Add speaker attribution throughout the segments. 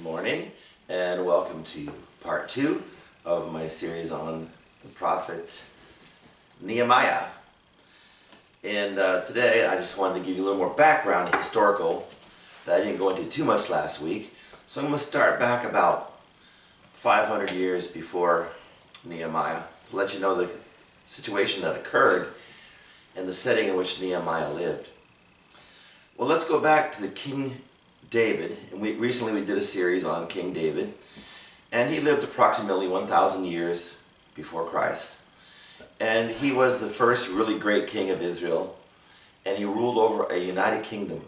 Speaker 1: morning and welcome to part 2 of my series on the prophet Nehemiah. And today I just wanted to give you a little more background, historical, that I didn't go into too much last week. So I'm going to start back about 500 years before Nehemiah to let you know the situation that occurred and the setting in which Nehemiah lived. Well, let's go back to the King David, and recently we did a series on King David, and he lived approximately 1,000 years before Christ, and he was the first really great king of Israel, and he ruled over a united kingdom,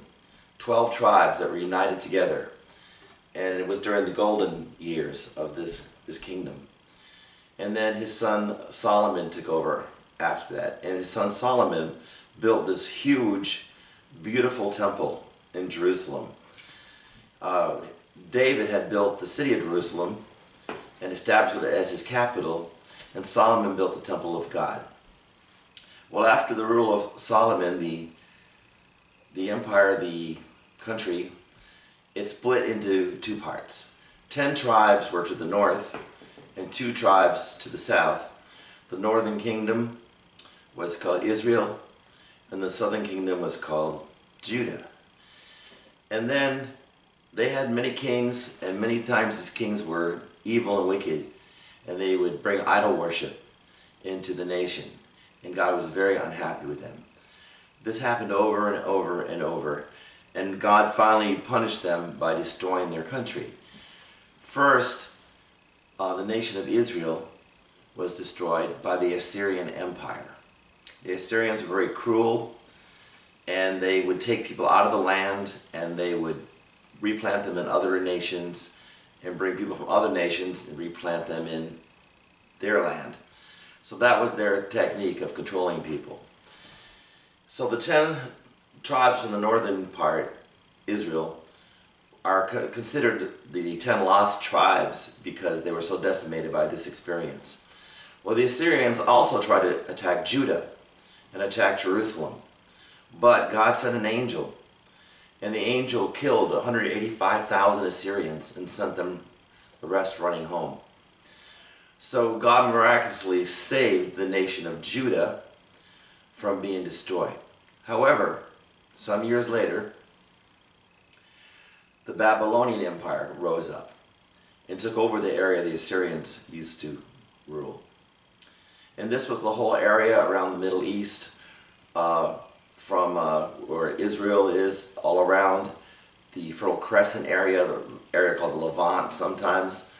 Speaker 1: 12 tribes that were united together, and it was during the golden years of this kingdom. And then his son Solomon took over after that, and his son Solomon built this huge, beautiful temple in Jerusalem. David had built the city of Jerusalem and established it as his capital, and Solomon built the temple of God. Well, after the rule of Solomon, the empire, the country, it split into two parts. 10 tribes were to the north and 2 tribes to the south. The northern kingdom was called Israel, and the southern kingdom was called Judah. And then they had many kings, and many times these kings were evil and wicked, and they would bring idol worship into the nation, and God was very unhappy with them. This happened over and over and over, and God finally punished them by destroying their country. First, the nation of Israel was destroyed by the Assyrian Empire. The Assyrians were very cruel, and they would take people out of the land, and they would replant them in other nations, and bring people from other nations and replant them in their land. So that was their technique of controlling people. So the 10 tribes from the northern part, Israel, are considered the 10 lost tribes because they were so decimated by this experience. Well, the Assyrians also tried to attack Judah and attack Jerusalem, but God sent an angel, and the angel killed 185,000 Assyrians and sent them the rest running home. So God miraculously saved the nation of Judah from being destroyed. However, some years later, the Babylonian Empire rose up and took over the area the Assyrians used to rule. And this was the whole area around the Middle East, from where Israel is, all around the Fertile Crescent area, the area called the Levant sometimes,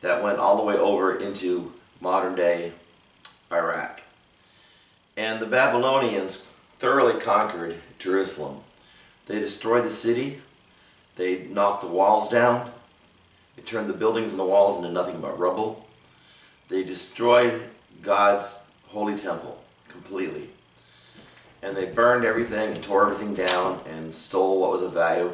Speaker 1: that went all the way over into modern-day Iraq. And the Babylonians thoroughly conquered Jerusalem. They destroyed the city, they knocked the walls down, they turned the buildings and the walls into nothing but rubble. They destroyed God's holy temple completely. And they burned everything and tore everything down and stole what was of value.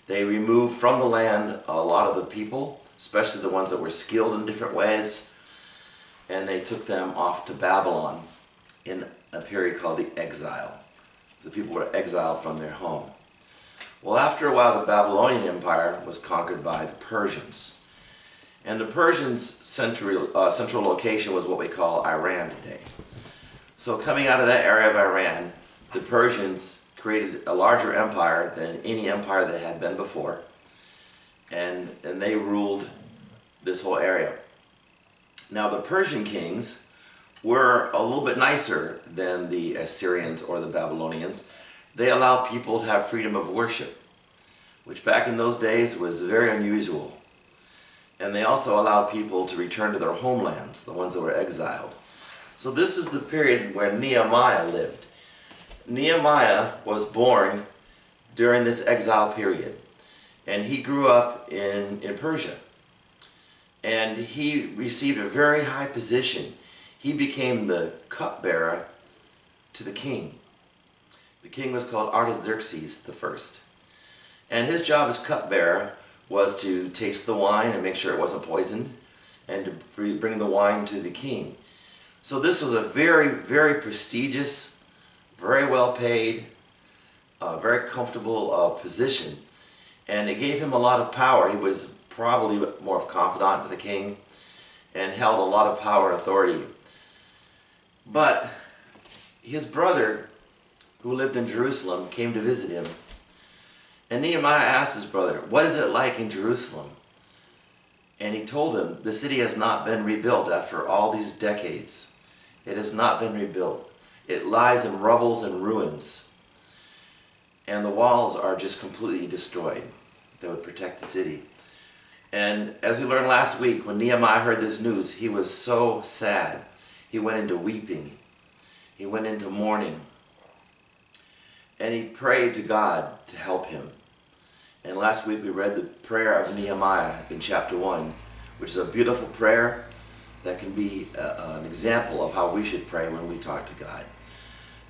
Speaker 1: They removed from the land a lot of the people, especially the ones that were skilled in different ways, and they took them off to Babylon in a period called the exile. So the people were exiled from their home. Well, after a while, the Babylonian Empire was conquered by the Persians. And the Persians' central location was what we call Iran today. So coming out of that area of Iran, the Persians created a larger empire than any empire that had been before, and they ruled this whole area. Now the Persian kings were a little bit nicer than the Assyrians or the Babylonians. They allowed people to have freedom of worship, which back in those days was very unusual. And they also allowed people to return to their homelands, the ones that were exiled. So this is the period where Nehemiah lived. Nehemiah was born during this exile period, and he grew up in Persia. And he received a very high position. He became the cupbearer to the king. The king was called Artaxerxes I. And his job as cupbearer was to taste the wine and make sure it wasn't poisoned, and to bring the wine to the king. So this was a very, very prestigious, very well paid, very comfortable position, and it gave him a lot of power. He was probably more of a confidant to the king, and held a lot of power and authority. But his brother, who lived in Jerusalem, came to visit him. And Nehemiah asked his brother, "What is it like in Jerusalem?" And he told him, "The city has not been rebuilt after all these decades. It has not been rebuilt. It lies in rubbles and ruins. And the walls are just completely destroyed that would protect the city." And as we learned last week, when Nehemiah heard this news, he was so sad. He went into weeping. He went into mourning. And he prayed to God to help him. And last week we read the prayer of Nehemiah in chapter 1, which is a beautiful prayer that can be an example of how we should pray when we talk to God.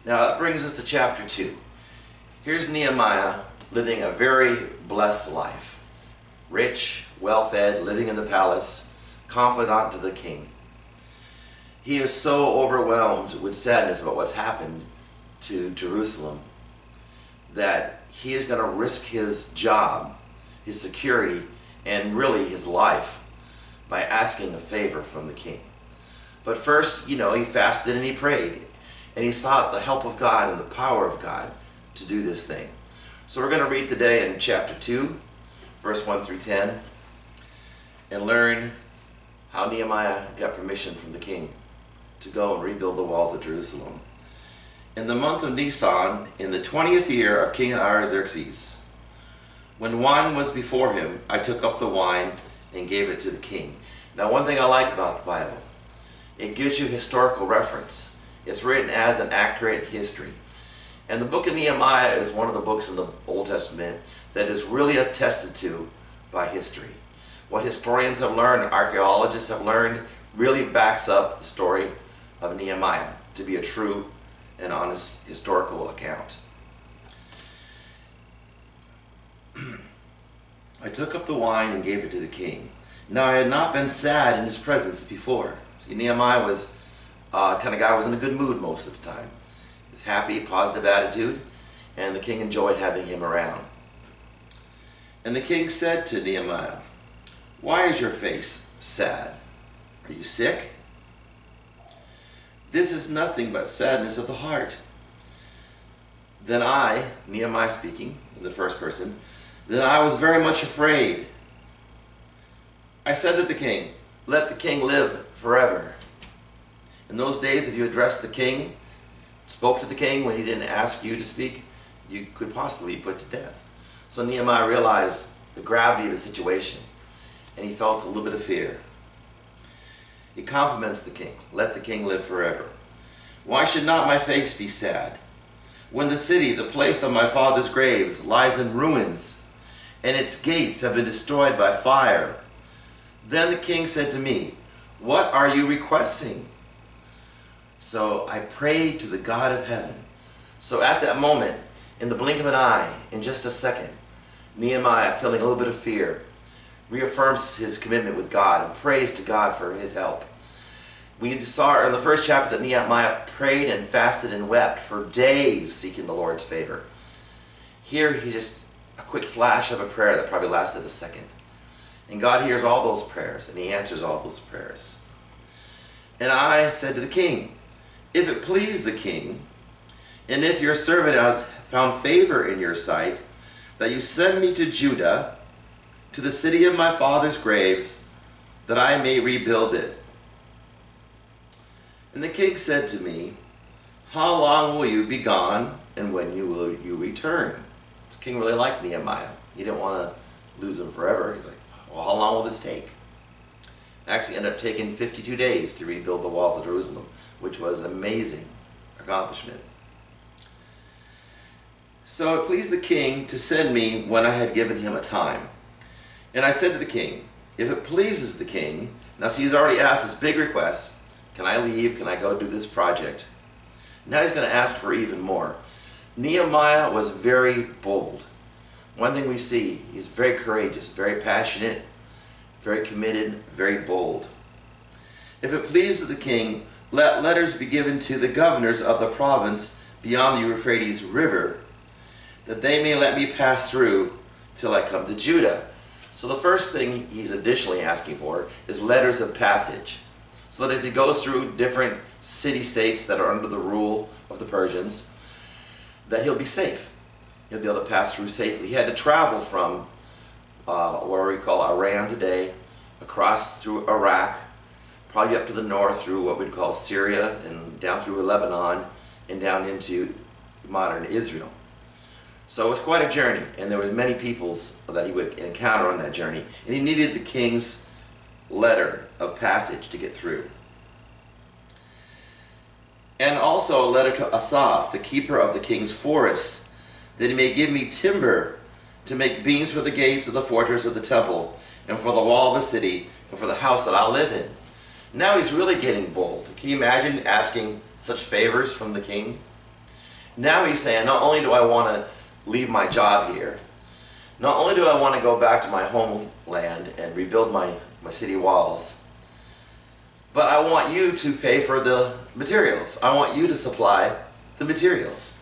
Speaker 1: Now that brings us to chapter 2. Here's Nehemiah living a very blessed life. Rich, well-fed, living in the palace, confidant to the king. He is so overwhelmed with sadness about what's happened to Jerusalem that he is going to risk his job, his security, and really his life by asking a favor from the king. But first, he fasted and he prayed, and he sought the help of God and the power of God to do this thing. So we're going to read today in chapter 2, verse 1 through 10, and learn how Nehemiah got permission from the king to go and rebuild the walls of Jerusalem. In the month of Nisan, in the 20th year of King Artaxerxes, when wine was before him, I took up the wine and gave it to the king. Now, one thing I like about the Bible, it gives you historical reference. It's written as an accurate history. And the book of Nehemiah is one of the books in the Old Testament that is really attested to by history. What historians have learned, archaeologists have learned, really backs up the story of Nehemiah to be a true and honest historical account. I took up the wine and gave it to the king. Now I had not been sad in his presence before. See, Nehemiah was kind of guy who was in a good mood most of the time. He's happy, positive attitude, and the king enjoyed having him around. And the king said to Nehemiah, "Why is your face sad? Are you sick?" "This is nothing but sadness of the heart." Then I, Nehemiah speaking in the first person, then I was very much afraid. I said to the king, "Let the king live forever." In those days, if you addressed the king, spoke to the king when he didn't ask you to speak, you could possibly be put to death. So Nehemiah realized the gravity of the situation, and he felt a little bit of fear. He compliments the king, "Let the king live forever. Why should not my face be sad? When the city, the place of my father's graves, lies in ruins, and its gates have been destroyed by fire." Then the king said to me, "What are you requesting?" So I prayed to the God of heaven. So at that moment, in the blink of an eye, in just a second, Nehemiah, feeling a little bit of fear, reaffirms his commitment with God and prays to God for his help. We saw in the first chapter that Nehemiah prayed and fasted and wept for days seeking the Lord's favor. Here he's just a quick flash of a prayer that probably lasted a second. And God hears all those prayers and he answers all those prayers. And I said to the king, "If it please the king, and if your servant has found favor in your sight, that you send me to Judah, to the city of my father's graves, that I may rebuild it." And the king said to me, "How long will you be gone, and when will you return?" The king really liked Nehemiah. He didn't want to lose him forever. He's like, "Well, how long will this take?" Actually ended up taking 52 days to rebuild the walls of Jerusalem, which was an amazing accomplishment. So it pleased the king to send me when I had given him a time. And I said to the king, "If it pleases the king," now see, he's already asked this big request, "Can I leave? Can I go do this project?" Now he's going to ask for even more. Nehemiah was very bold. One thing we see, he's very courageous, very passionate, very committed, very bold. "If it pleases the king, let letters be given to the governors of the province beyond the Euphrates River, that they may let me pass through till I come to Judah." So the first thing he's additionally asking for is letters of passage, so that as he goes through different city-states that are under the rule of the Persians, that he'll be safe. He'll be able to pass through safely. He had to travel from where we call Iran today, across through Iraq, probably up to the north through what we'd call Syria, and down through Lebanon, and down into modern Israel. So it was quite a journey, and there was many peoples that he would encounter on that journey, and he needed the king's letter of passage to get through. And also a letter to Asaph, the keeper of the king's forest, that he may give me timber to make beams for the gates of the fortress of the temple, and for the wall of the city, and for the house that I'll live in. Now he's really getting bold. Can you imagine asking such favors from the king? Now he's saying, not only do I want to leave my job here, not only do I want to go back to my homeland and rebuild my city walls, but I want you to pay for the materials. I want you to supply the materials.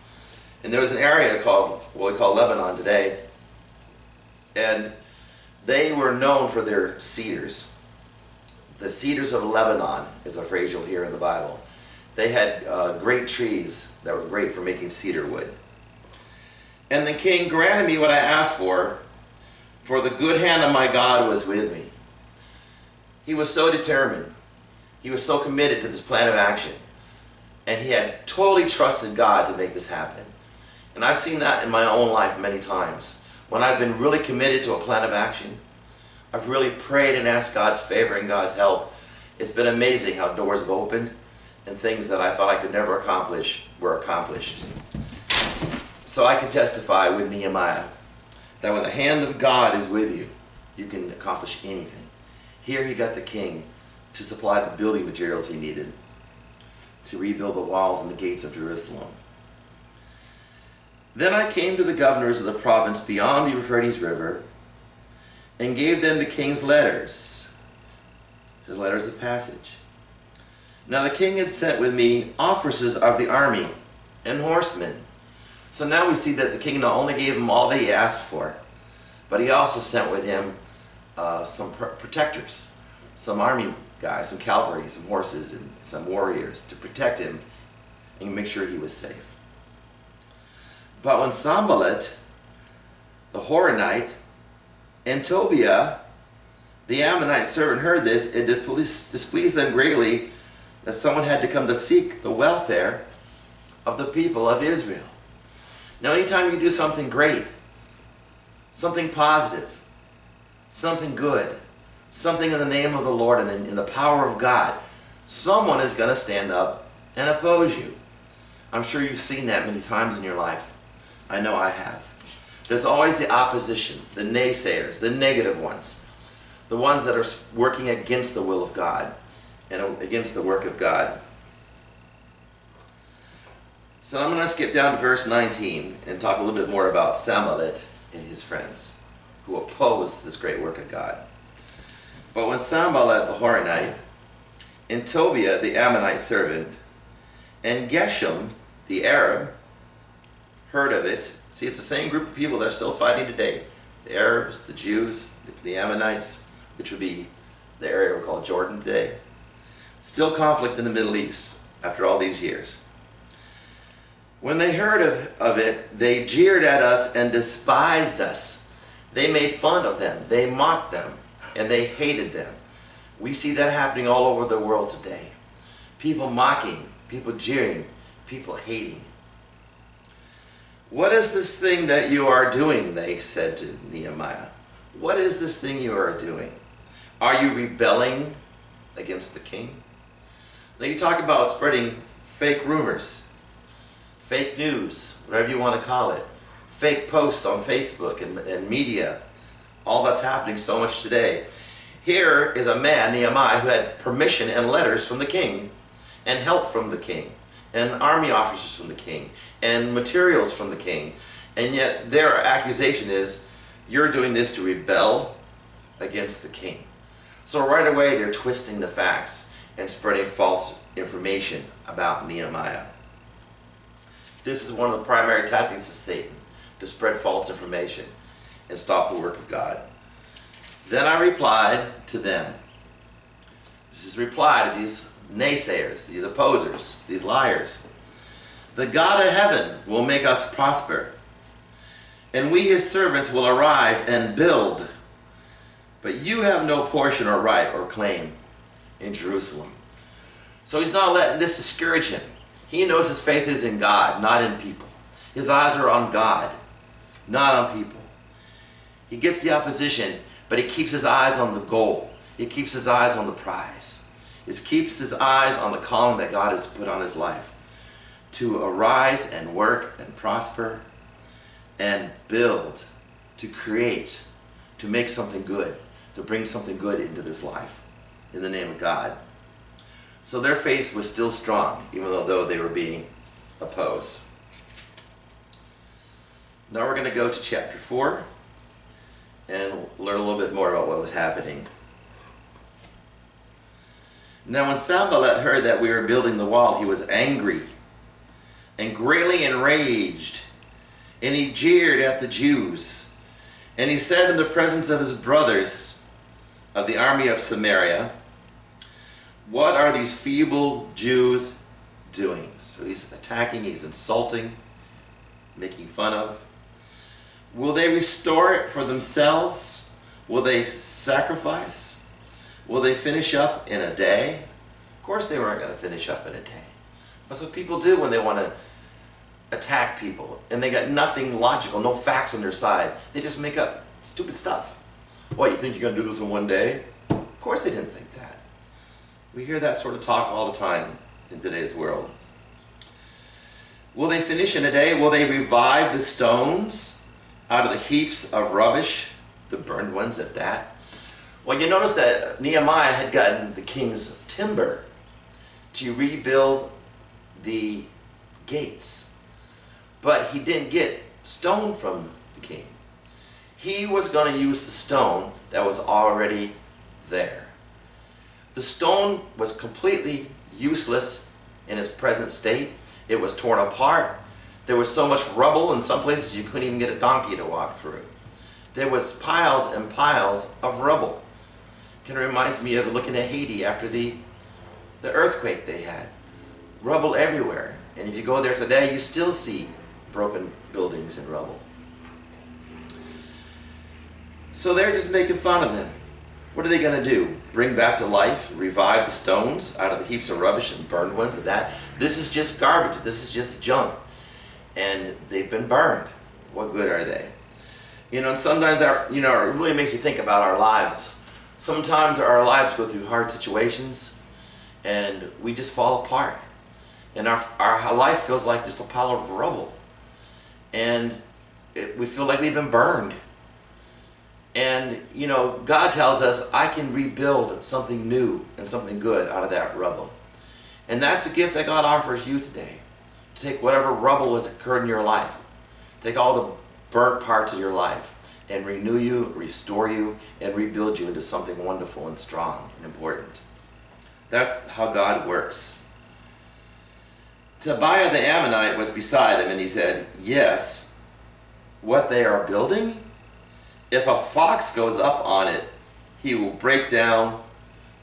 Speaker 1: And there was an area called, what we call Lebanon today, and they were known for their cedars. The cedars of Lebanon is a phrase you'll hear in the Bible. They had great trees that were great for making cedar wood. And the king granted me what I asked for the good hand of my God was with me. He was so determined. He was so committed to this plan of action. And he had totally trusted God to make this happen. And I've seen that in my own life many times. When I've been really committed to a plan of action, I've really prayed and asked God's favor and God's help. It's been amazing how doors have opened and things that I thought I could never accomplish were accomplished. So I can testify with Nehemiah that when the hand of God is with you, you can accomplish anything. Here he got the king to supply the building materials he needed to rebuild the walls and the gates of Jerusalem. Then I came to the governors of the province beyond the Euphrates River and gave them the king's letters, his letters of passage. Now the king had sent with me officers of the army and horsemen. So now we see that the king not only gave him all that he asked for, but he also sent with him some protectors, some army guys, some cavalry, some horses, and some warriors to protect him and make sure he was safe. But when Sanballat, the Horonite, and Tobiah, the Ammonite servant, heard this, it displeased them greatly that someone had to come to seek the welfare of the people of Israel. Now, anytime you do something great, something positive, something good, something in the name of the Lord and in the power of God, someone is going to stand up and oppose you. I'm sure you've seen that many times in your life. I know I have. There's always the opposition, the naysayers, the negative ones, the ones that are working against the will of God and against the work of God. So I'm going to skip down to verse 19 and talk a little bit more about Sanballat and his friends who opposed this great work of God. But when Sanballat the Horonite and Tobiah the Ammonite servant and Geshem the Arab heard of it, see, it's the same group of people that are still fighting today. The Arabs, the Jews, the Ammonites, which would be the area we call Jordan today. Still conflict in the Middle East after all these years. When they heard of it, they jeered at us and despised us. They made fun of them, they mocked them, and they hated them. We see that happening all over the world today. People mocking, people jeering, people hating. What is this thing that you are doing? They said to Nehemiah. What is this thing you are doing? Are you rebelling against the king? Now you talk about spreading fake rumors, fake news, whatever you want to call it, fake posts on Facebook and media, all that's happening so much today. Here is a man, Nehemiah, who had permission and letters from the king and help from the king, and army officers from the king, and materials from the king. And yet their accusation is, you're doing this to rebel against the king. So right away they're twisting the facts and spreading false information about Nehemiah. This is one of the primary tactics of Satan, to spread false information and stop the work of God. Then I replied to them. This is reply to these naysayers, these opposers, these liars. The God of heaven will make us prosper, and we his servants will arise and build. But you have no portion or right or claim in Jerusalem. So he's not letting this discourage him. He knows his faith is in God, not in people. His eyes are on God, not on people. He gets the opposition, but he keeps his eyes on the goal. He keeps his eyes on the prize. He keeps his eyes on the calling that God has put on his life, to arise and work and prosper and build, to create, to make something good, to bring something good into this life in the name of God. So their faith was still strong, even though they were being opposed. Now we're going to go to chapter 4 and learn a little bit more about what was happening. Now when Sanballat heard that we were building the wall, he was angry and greatly enraged, and he jeered at the Jews. And he said in the presence of his brothers of the army of Samaria, what are these feeble Jews doing? So he's attacking, he's insulting, making fun of. Will they restore it for themselves? Will they sacrifice? Will they finish up in a day? Of course they weren't going to finish up in a day. That's what people do when they want to attack people and they got nothing logical, no facts on their side. They just make up stupid stuff. What, you think you're going to do this in one day? Of course they didn't think that. We hear that sort of talk all the time in today's world. Will they finish in a day? Will they revive the stones out of the heaps of rubbish, the burned ones at that? Well, you notice that Nehemiah had gotten the king's timber to rebuild the gates, but he didn't get stone from the king. He was going to use the stone that was already there. The stone was completely useless in its present state. It was torn apart. There was so much rubble in some places you couldn't even get a donkey to walk through. There was piles and piles of rubble. It reminds me of looking at Haiti after the earthquake they had. Rubble everywhere. And if you go there today, you still see broken buildings and rubble. So they're just making fun of them. What are they going to do? Bring back to life, revive the stones out of the heaps of rubbish and burned ones and that? This is just garbage. This is just junk. And they've been burned. What good are they? You know, and sometimes it really makes me think about our lives. Sometimes our lives go through hard situations and we just fall apart. And our life feels like just a pile of rubble. And we feel like we've been burned. And, you know, God tells us, I can rebuild something new and something good out of that rubble. And that's a gift that God offers you today. To take whatever rubble has occurred in your life. Take all the burnt parts of your life and renew you, restore you, and rebuild you into something wonderful and strong and important. That's how God works. Tobiah the Ammonite was beside him, and he said, yes, what they are building, if a fox goes up on it, he will break down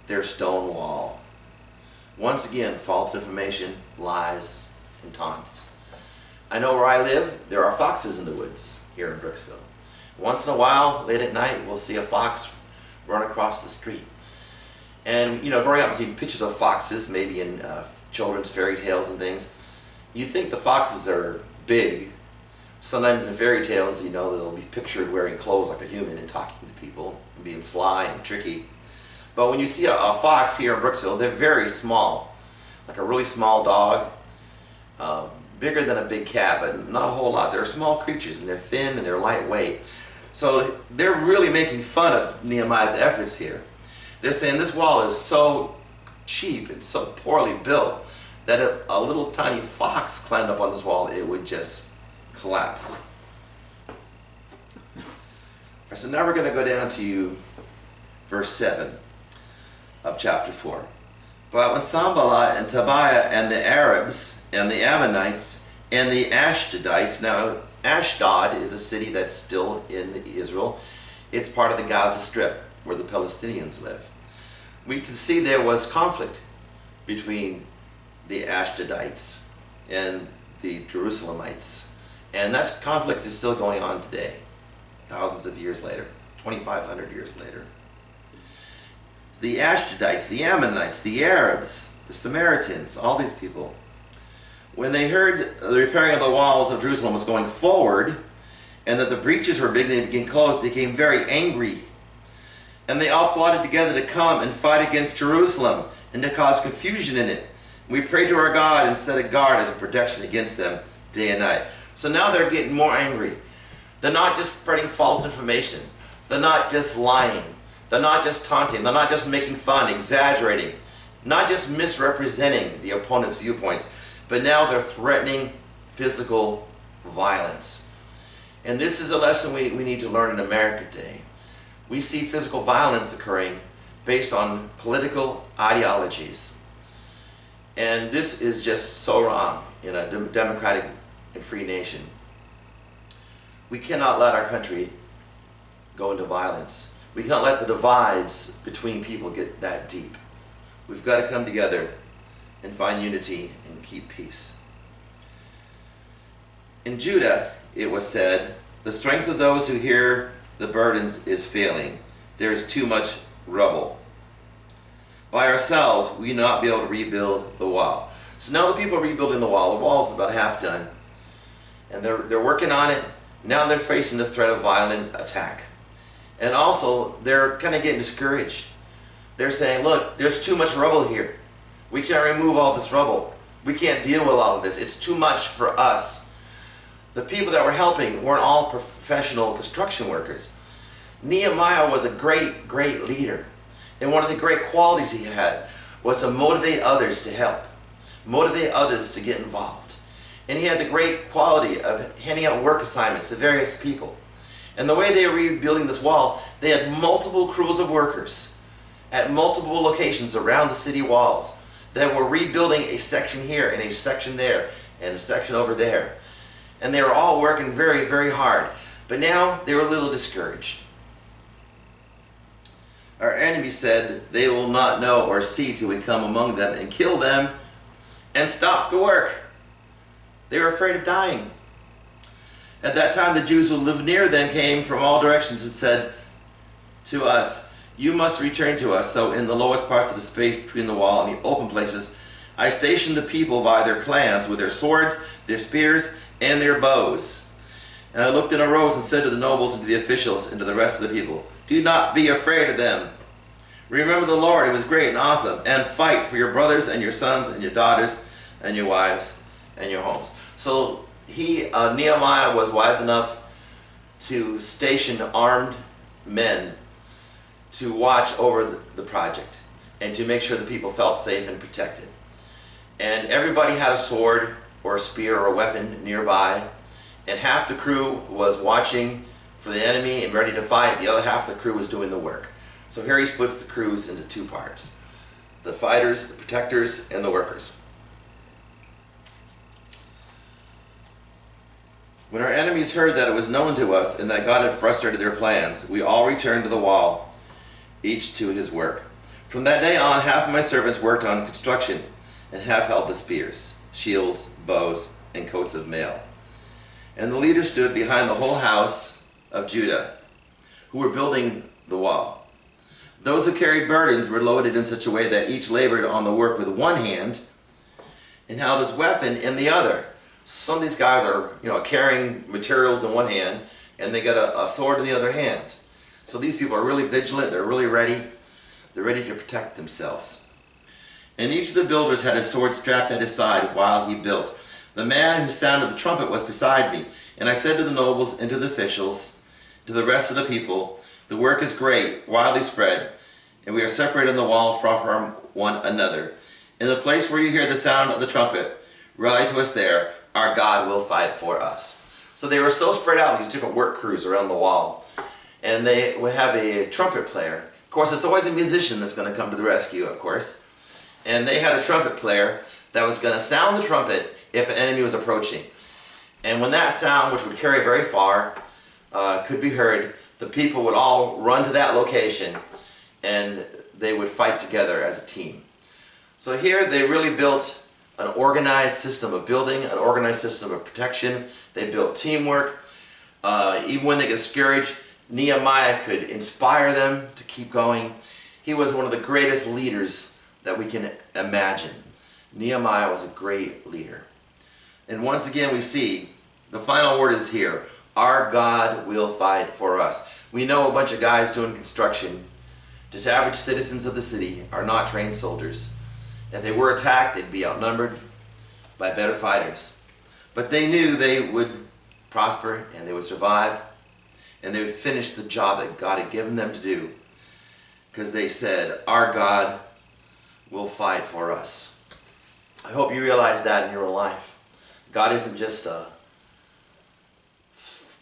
Speaker 1: their stone wall. Once again, false information, lies, and taunts. I know where I live, there are foxes in the woods here in Brooksville. Once in a while, late at night, we'll see a fox run across the street. And, you know, growing up and seeing pictures of foxes, maybe in children's fairy tales and things, you think the foxes are big. Sometimes in fairy tales, you know, they'll be pictured wearing clothes like a human and talking to people and being sly and tricky. But when you see a fox here in Brooksville, they're very small. Like a really small dog. Bigger than a big cat, but not a whole lot. They're small creatures and they're thin and they're lightweight. So they're really making fun of Nehemiah's efforts here. They're saying this wall is so cheap and so poorly built that if a little tiny fox climbed up on this wall, it would just collapse. Right, so now we're going to go down to verse 7 of chapter 4. But when Sanballat and Tobiah and the Arabs and the Ammonites and the Ashdodites, now Ashdod is a city that's still in Israel. It's part of the Gaza Strip. where the Palestinians live. We can see there was conflict between the Ashdodites and the Jerusalemites. And that conflict is still going on today, thousands of years later, 2,500 years later. The Ashdodites, the Ammonites, the Arabs, the Samaritans, all these people, when they heard the repairing of the walls of Jerusalem was going forward and that the breaches were being closed, became very angry. And they all plotted together to come and fight against Jerusalem and to cause confusion in it. We prayed to our God and set a guard as a protection against them day and night. So now they're getting more angry. They're not just spreading false information. They're not just lying. They're not just taunting. They're not just making fun, exaggerating. Not just misrepresenting the opponent's viewpoints. But now they're threatening physical violence. And this is a lesson we need to learn in America today. We see physical violence occurring based on political ideologies. And this is just so wrong in a democratic and free nation. We cannot let our country go into violence. We cannot let the divides between people get that deep. We've got to come together and find unity and keep peace. In Judah, it was said, "The strength of those who hear the burdens is failing. There is too much rubble. By ourselves, we will not be able to rebuild the wall." So now the people are rebuilding the wall. The wall is about half done. And they're working on it. Now they're facing the threat of violent attack. And also, they're kind of getting discouraged. They're saying, look, there's too much rubble here. We can't remove all this rubble. We can't deal with all of this. It's too much for us. The people that were helping weren't all professional construction workers. Nehemiah was a great, great leader. And one of the great qualities he had was to motivate others to help. Motivate others to get involved. And he had the great quality of handing out work assignments to various people. And the way they were rebuilding this wall, they had multiple crews of workers at multiple locations around the city walls that were rebuilding a section here and a section there and a section over there. And they were all working very, very hard. But now they were a little discouraged. Our enemy said they will not know or see till we come among them and kill them and stop the work. They were afraid of dying. At that time, the Jews who lived near them came from all directions and said to us, "You must return to us." So in the lowest parts of the space between the wall and the open places, I stationed the people by their clans with their swords, their spears, and their bows. And I looked and arose and said to the nobles and to the officials and to the rest of the people, "Do not be afraid of them. Remember the Lord, who is great and awesome, and fight for your brothers and your sons and your daughters and your wives and your homes." So Nehemiah was wise enough to station armed men to watch over the project and to make sure the people felt safe and protected. And everybody had a sword or a spear or a weapon nearby, and half the crew was watching for the enemy and ready to fight. The other half of the crew was doing the work. So here he splits the crews into two parts: the fighters, the protectors, and the workers. When our enemies heard that it was known to us and that God had frustrated their plans, we all returned to the wall, each to his work. From that day on, half of my servants worked on construction, and half held the spears, shields, bows, and coats of mail. And the leaders stood behind the whole house of Judah, who were building the wall. Those who carried burdens were loaded in such a way that each labored on the work with one hand and held his weapon in the other. Some of these guys are, carrying materials in one hand, and they got a sword in the other hand. So these people are really vigilant. They're really ready. They're ready to protect themselves. And each of the builders had a sword strapped at his side while he built. The man who sounded the trumpet was beside me, and I said to the nobles and to the officials, to the rest of the people, "The work is great, widely spread, and we are separated on the wall from one another. In the place where you hear the sound of the trumpet, rally to us there. Our God will fight for us." So they were so spread out in these different work crews around the wall. And they would have a trumpet player. Of course, it's always a musician that's going to come to the rescue, of course. And they had a trumpet player that was going to sound the trumpet if an enemy was approaching. And when that sound, which would carry very far, could be heard, the people would all run to that location and they would fight together as a team. So here they really built an organized system of building, an organized system of protection. They built teamwork. Even when they get discouraged, Nehemiah could inspire them to keep going. He was one of the greatest leaders that we can imagine. Nehemiah was a great leader. And once again we see, the final word is here, our God will fight for us. We know a bunch of guys doing construction, just average citizens of the city, are not trained soldiers. If they were attacked, they'd be outnumbered by better fighters. But they knew they would prosper and they would survive and they would finish the job that God had given them to do, because they said, our God will fight for us. I hope you realize that in your life. God isn't just a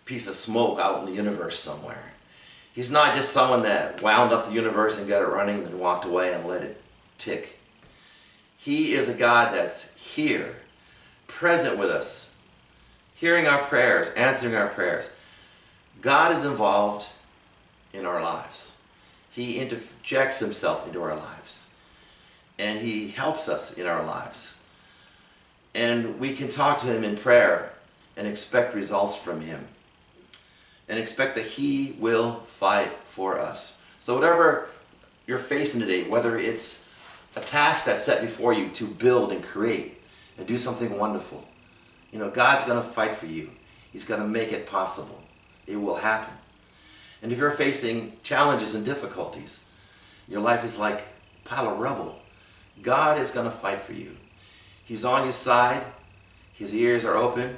Speaker 1: piece of smoke out in the universe somewhere. He's not just someone that wound up the universe and got it running and then walked away and let it tick. He is a God that's here, present with us, hearing our prayers, answering our prayers. God is involved in our lives. He interjects himself into our lives. And he helps us in our lives. And we can talk to him in prayer and expect results from him. And expect that he will fight for us. So whatever you're facing today, whether it's a task that's set before you to build and create and do something wonderful, you know, God's going to fight for you. He's going to make it possible. It will happen. And if you're facing challenges and difficulties, your life is like a pile of rubble, God is going to fight for you. He's on your side. His ears are open.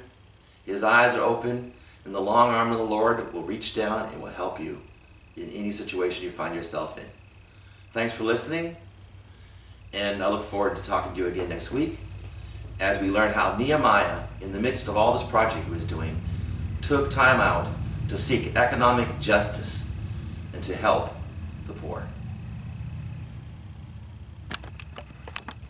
Speaker 1: His eyes are open. And the long arm of the Lord will reach down and will help you in any situation you find yourself in. Thanks for listening. And I look forward to talking to you again next week as we learn how Nehemiah, in the midst of all this project he was doing, took time out to seek economic justice and to help the poor.